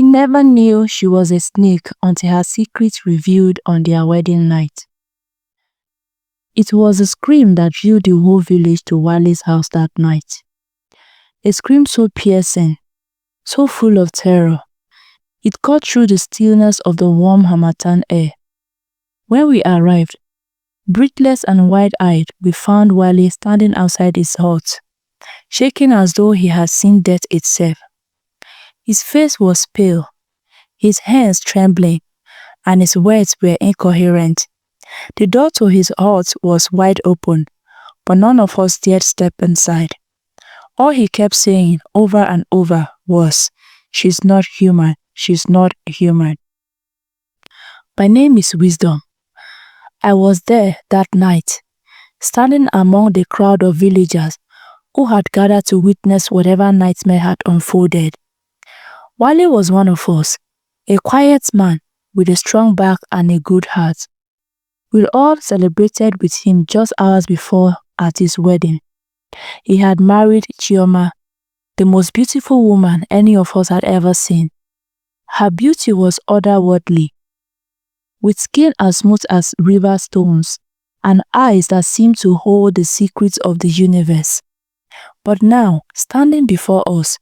never knew she was a snake until her secret revealed on their wedding night. It was a scream that drew the whole village to Wale's house that night. A scream so piercing, so full of terror. It cut through the stillness of the warm harmattan air. When we arrived, breathless and wide-eyed, we found Wale standing outside his hut, shaking as though he had seen death itself. His face was pale, his hands trembling, and his words were incoherent. The door to his hut was wide open, but none of us dared step inside. All he kept saying over and over was, "She's not human, she's not human." My name is Wisdom. I was there that night, standing among the crowd of villagers who had gathered to witness whatever nightmare had unfolded. Wale was one of us, a quiet man with a strong back and a good heart. We all celebrated with him just hours before at his wedding. He had married Chioma, the most beautiful woman any of us had ever seen. Her beauty was otherworldly, with skin as smooth as river stones and eyes that seemed to hold the secrets of the universe. But now, standing before us,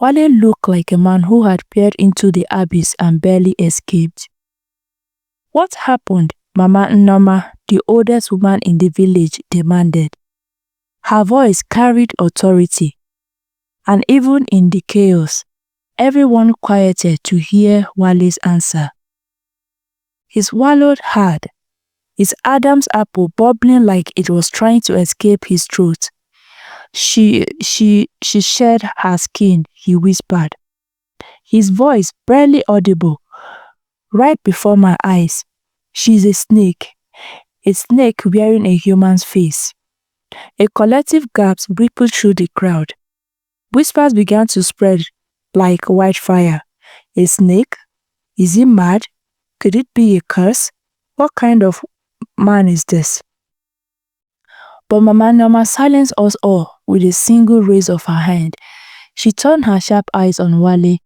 Wale looked like a man who had peered into the abyss and barely escaped. "What happened?" Mama Nnoma, the oldest woman in the village, demanded. Her voice carried authority, and even in the chaos, everyone quieted to hear Wale's answer. He swallowed hard, his Adam's apple bubbling like it was trying to escape his throat. She shed her skin," he whispered, his voice barely audible, "right before my eyes. She's a snake wearing a human's face." A collective gasp rippled through the crowd. Whispers began to spread like wildfire. A snake? Is he mad? Could it be a curse? What kind of man is this? But Mama Nnoma silenced us all with a single raise of her hand. She turned her sharp eyes on Wale,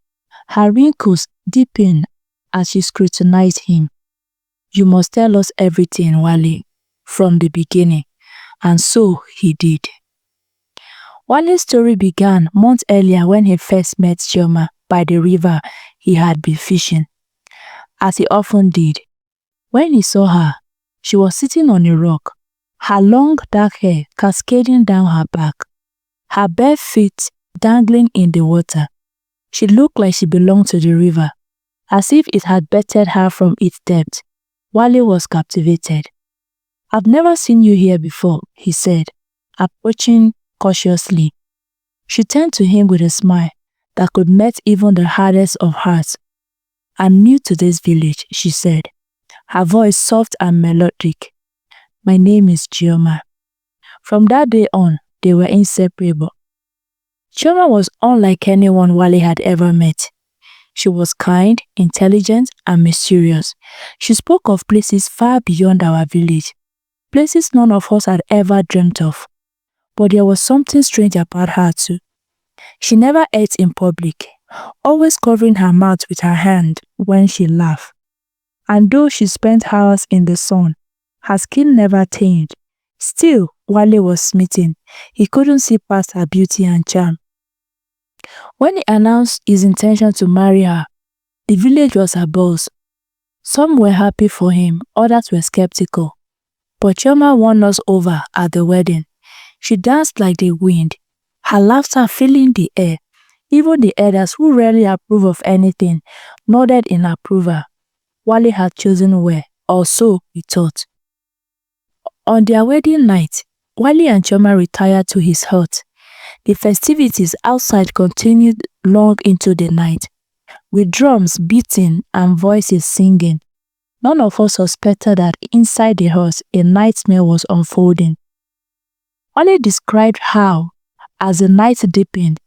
her wrinkles deepened as she scrutinized him. "You must tell us everything, Wale, from the beginning." And so he did. Wale's story began months earlier when he first met Chioma by the river he had been fishing. As he often did, when he saw her, she was sitting on a rock, her long dark hair cascading down her back, her bare feet dangling in the water. She looked like she belonged to the river, as if it had bettered her from its depth. Wale was captivated. "I've never seen you here before," he said, approaching cautiously. She turned to him with a smile that could melt even the hardest of hearts. "I'm new to this village," she said, her voice soft and melodic. "My name is Chioma." From that day on, they were inseparable. Chioma was unlike anyone Wale had ever met. She was kind, intelligent, and mysterious. She spoke of places far beyond our village, places none of us had ever dreamt of. But there was something strange about her too. She never ate in public, always covering her mouth with her hand when she laughed. And though she spent hours in the sun, her skin never tamed. Still, Wale was smitten. He couldn't see past her beauty and charm. When he announced his intention to marry her, the village was abuzz. Some were happy for him, others were skeptical. But Chioma won us over at the wedding. She danced like the wind, her laughter filling the air. Even the elders, who rarely approve of anything, nodded in approval. Wale had chosen well, or so we thought. On their wedding night, Wale and Chioma retired to his hut. The festivities outside continued long into the night, with drums beating and voices singing. None of us suspected that inside the house a nightmare was unfolding. Wale described how, as the night deepened,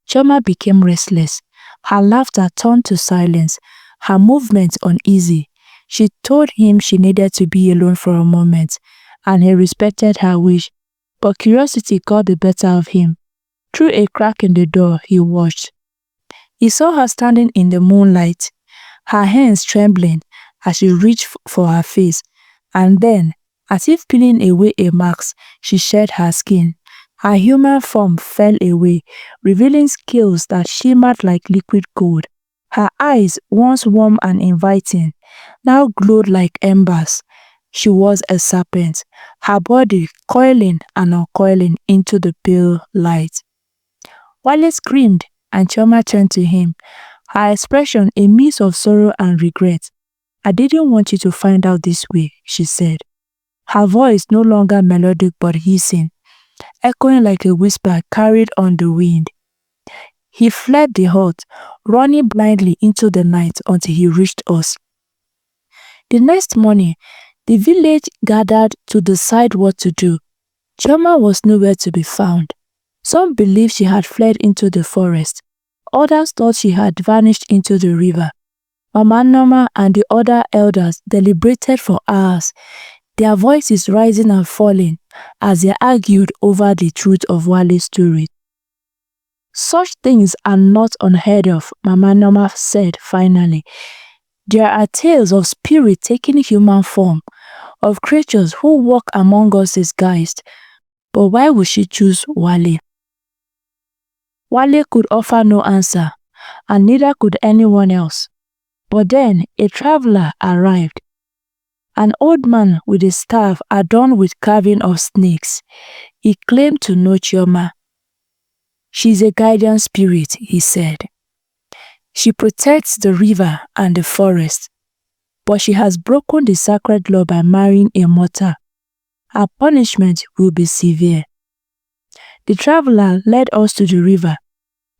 Chioma became restless. Her laughter turned to silence, her movements uneasy. She told him she needed to be alone for a moment, and he respected her wish. But curiosity got the better of him. Through a crack in the door, he watched. He saw her standing in the moonlight, her hands trembling as she reached for her face, and then, as if peeling away a mask, she shed her skin. Her human form fell away, revealing scales that shimmered like liquid gold. Her eyes, once warm and inviting, now glowed like embers. She was a serpent, her body coiling and uncoiling into the pale light. Wale screamed, and Chioma turned to him, her expression a mix of sorrow and regret. "I didn't want you to find out this way," she said. Her voice no longer melodic but hissing, echoing like a whisper carried on the wind. He fled the hut, running blindly into the night until he reached us. The next morning, the village gathered to decide what to do. Chioma was nowhere to be found. Some believed she had fled into the forest. Others thought she had vanished into the river. Mama Norma and the other elders deliberated for hours, their voices rising and falling as they argued over the truth of Wale's story. "Such things are not unheard of," Mama Norma said finally. "There are tales of spirits taking human form, of creatures who walk among us disguised. But why would she choose Wale?" Wale could offer no answer, and neither could anyone else. But then a traveler arrived. An old man with a staff adorned with carving of snakes. He claimed to know Chioma. "She's a guardian spirit," he said. "She protects the river and the forest, but she has broken the sacred law by marrying a mortal. Her punishment will be severe." The traveler led us to the river,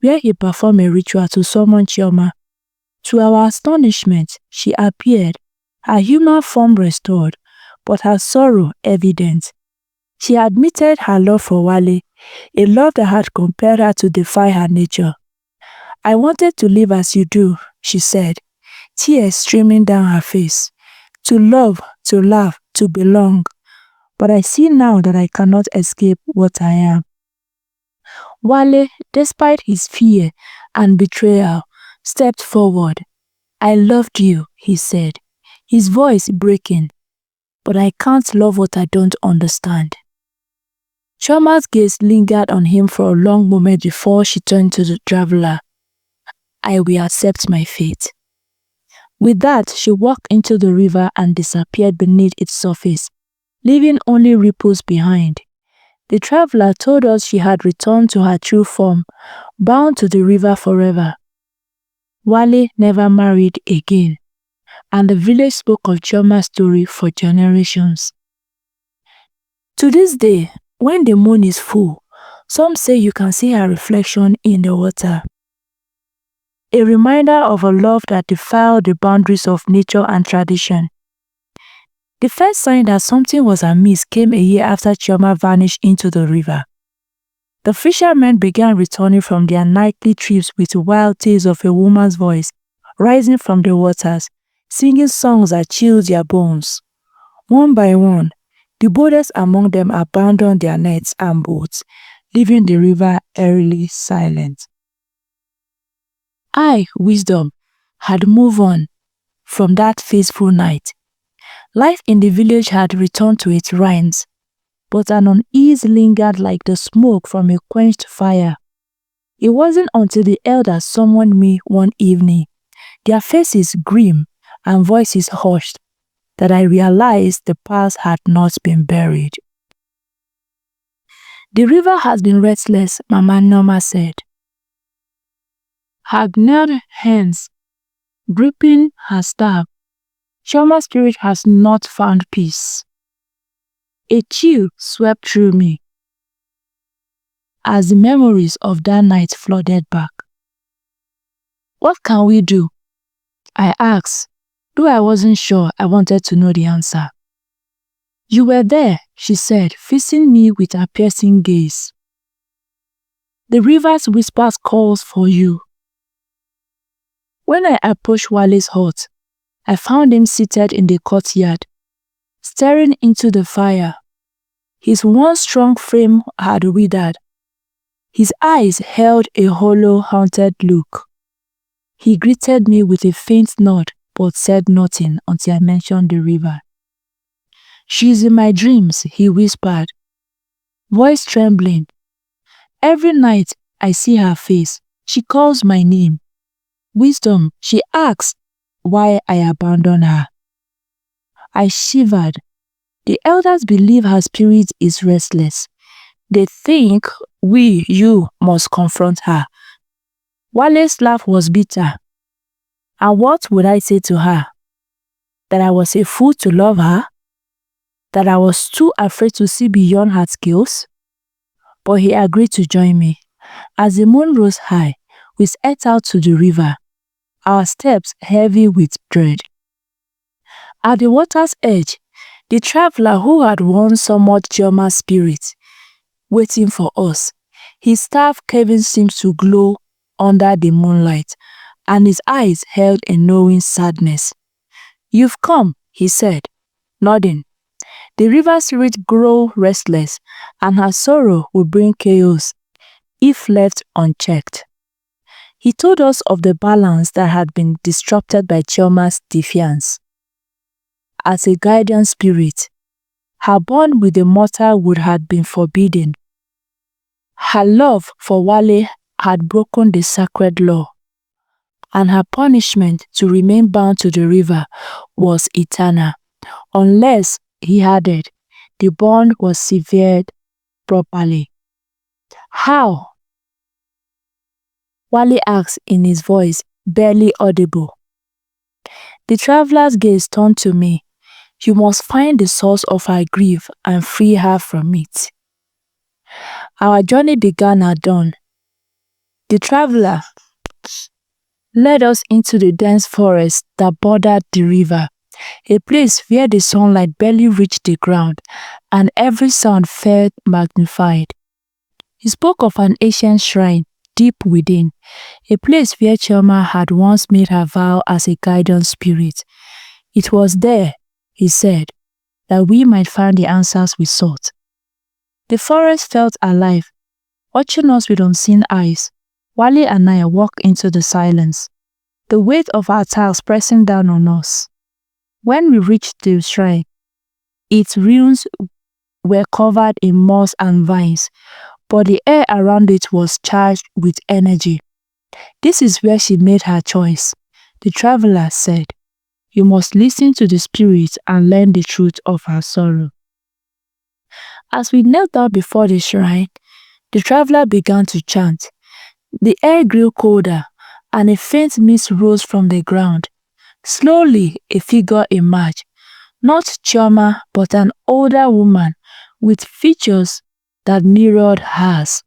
where he performed a ritual to summon Chioma. To our astonishment, she appeared, her human form restored, but her sorrow evident. She admitted her love for Wale, a love that had compelled her to defy her nature. "I wanted to live as you do," she said, tears streaming down her face. "To love, to laugh, to belong. But I see now that I cannot escape what I am." Wale, despite his fear and betrayal, stepped forward. "I loved you," he said, his voice breaking. "But I can't love what I don't understand." Chioma's gaze lingered on him for a long moment before she turned to the traveler. "I will accept my fate." With that, she walked into the river and disappeared beneath its surface, leaving only ripples behind. The traveler told us she had returned to her true form, bound to the river forever. Wale never married again, and the village spoke of Chioma's story for generations. To this day, when the moon is full, some say you can see her reflection in the water. A reminder of a love that defied the boundaries of nature and tradition. The first sign that something was amiss came a year after Chioma vanished into the river. The fishermen began returning from their nightly trips with wild tales of a woman's voice rising from the waters, singing songs that chilled their bones. One by one, the boldest among them abandoned their nets and boats, leaving the river eerily silent. I, Wisdom, had moved on from that fateful night. Life in the village had returned to its rhymes, but an unease lingered like the smoke from a quenched fire. It wasn't until the elders summoned me one evening, their faces grim and voices hushed, that I realized the past had not been buried. "The river has been restless," Mama Norma said. Her gnarled hands gripping her staff, Chioma's spirit has not found peace. A chill swept through me as the memories of that night flooded back. "What can we do?" I asked, though I wasn't sure I wanted to know the answer. "You were there," she said, fixing me with her piercing gaze. "The river's whispers calls for you." When I approached Wale's hut, I found him seated in the courtyard, staring into the fire. His once strong frame had withered. His eyes held a hollow, haunted look. He greeted me with a faint nod but said nothing until I mentioned the river. "She's in my dreams," he whispered, voice trembling. "Every night I see her face. She calls my name. Wisdom, she asks why I abandoned her." I shivered. The elders believe her spirit is restless. They think you must confront her. Wale's laugh was bitter. And what would I say to her? That I was a fool to love her? That I was too afraid to see beyond her skills? But he agreed to join me. As the moon rose high, we set out to the river, our steps heavy with dread. At the water's edge, the traveler who had won somewhat Chioma's spirit, waiting for us. His staff caving seemed to glow under the moonlight, and his eyes held a knowing sadness. "You've come," he said, nodding. "The river spirit grow restless, and her sorrow will bring chaos if left unchecked." He told us of the balance that had been disrupted by Chioma's defiance. As a guardian spirit, her bond with the mortal would have been forbidden. Her love for Wale had broken the sacred law, and her punishment to remain bound to the river was eternal, unless, he added, the bond was severed properly. "How?" Wale asked in his voice, barely audible. The traveler's gaze turned to me. "You must find the source of her grief and free her from it." Our journey began at dawn. The traveler led us into the dense forest that bordered the river, a place where the sunlight barely reached the ground and every sound felt magnified. He spoke of an ancient shrine deep within, a place where Chioma had once made her vow as a guidance spirit. It was there, he said, that we might find the answers we sought. The forest felt alive, watching us with unseen eyes. Wale and I walked into the silence, the weight of our task pressing down on us. When we reached the shrine, its ruins were covered in moss and vines, but the air around it was charged with energy. "This is where she made her choice," the traveler said. "You must listen to the spirit and learn the truth of her sorrow." As we knelt down before the shrine, the traveler began to chant. The air grew colder, and a faint mist rose from the ground. Slowly, a figure emerged, not Chioma, but an older woman with features that mirrored hers.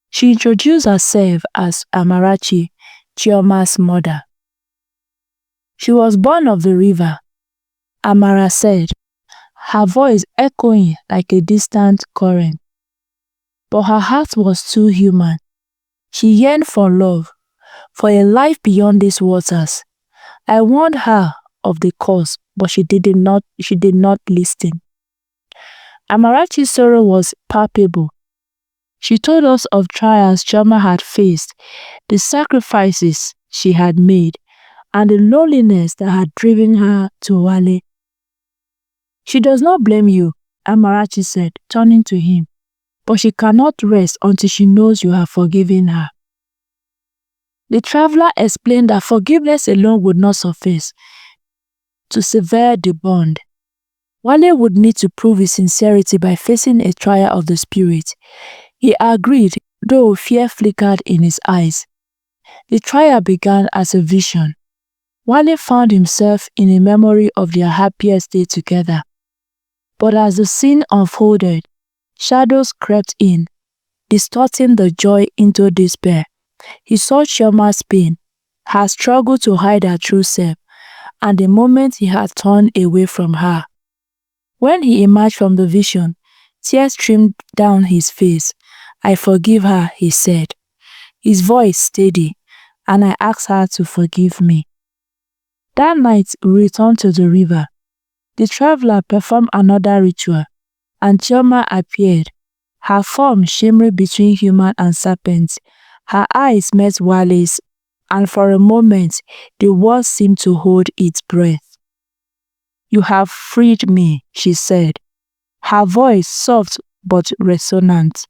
She introduced herself as Amarachi, Chioma's mother. "She was born of the river," Amara said, her voice echoing like a distant current. But her heart was too human. She yearned for love, for a life beyond these waters. I warned her of the cause, but she did not listen. Amarachi's sorrow was palpable. She told us of trials Chioma had faced, the sacrifices she had made, and the loneliness that had driven her to Wale. "She does not blame you," Amarachi said, turning to him, "but she cannot rest until she knows you have forgiven her." The traveler explained that forgiveness alone would not suffice to sever the bond. Wale would need to prove his sincerity by facing a trial of the spirit. He agreed, though fear flickered in his eyes. The trial began as a vision. Wale found himself in a memory of their happiest day together. But as the scene unfolded, shadows crept in, distorting the joy into despair. He saw Chioma's pain, her struggle to hide her true self, and the moment he had turned away from her. When he emerged from the vision, tears streamed down his face. "I forgive her," he said, his voice steady, "and I asked her to forgive me." That night, we returned to the river. The traveler performed another ritual, and Chioma appeared, her form shimmering between human and serpent. Her eyes met Wale's, and for a moment the world seemed to hold its breath. "You have freed me," she said, her voice soft but resonant.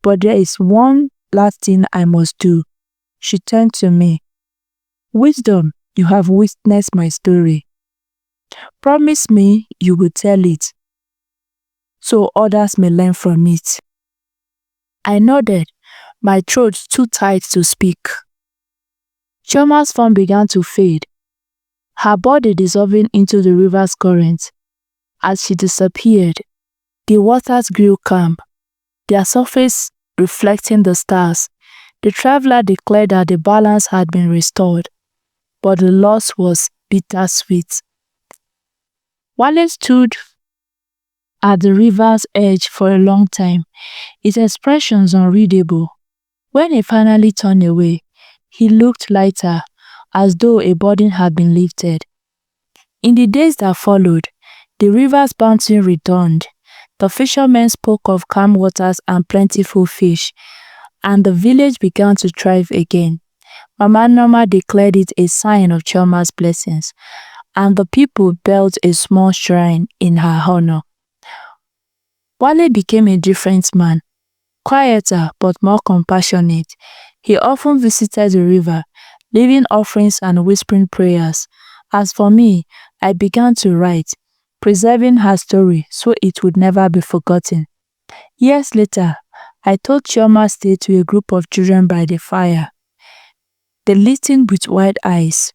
"But there is one last thing I must do." She turned to me. "Wisdom, you have witnessed my story. Promise me you will tell it, so others may learn from it." I nodded, my throat too tight to speak. Chioma's form began to fade, her body dissolving into the river's current. As she disappeared, the waters grew calm, their surface reflecting the stars. The traveler declared that the balance had been restored, but the loss was bittersweet. Wale stood at the river's edge for a long time, his expressions unreadable. When he finally turned away, he looked lighter, as though a burden had been lifted. In the days that followed, the river's bounty returned. The fishermen spoke of calm waters and plentiful fish, and the village began to thrive again. Mama Norma declared it a sign of Chioma's blessings, and the people built a small shrine in her honor. Wale became a different man, quieter but more compassionate. He often visited the river, leaving offerings and whispering prayers. As for me, I began to write, preserving her story so it would never be forgotten. Years later, I told Chioma's tale to a group of children by the fire. They listened with wide eyes,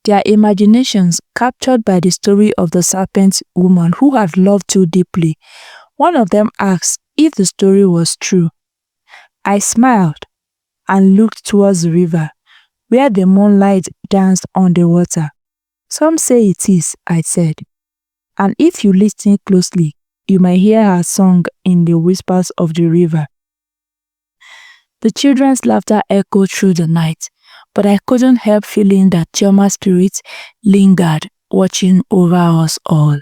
their imaginations captured by the story of the serpent woman who had loved too deeply. One of them asked if the story was true. I smiled and looked towards the river, where the moonlight danced on the water. "Some say it is," I said, "and if you listen closely, you might hear her song in the whispers of the river." The children's laughter echoed through the night, but I couldn't help feeling that Chioma's spirit lingered, watching over us all.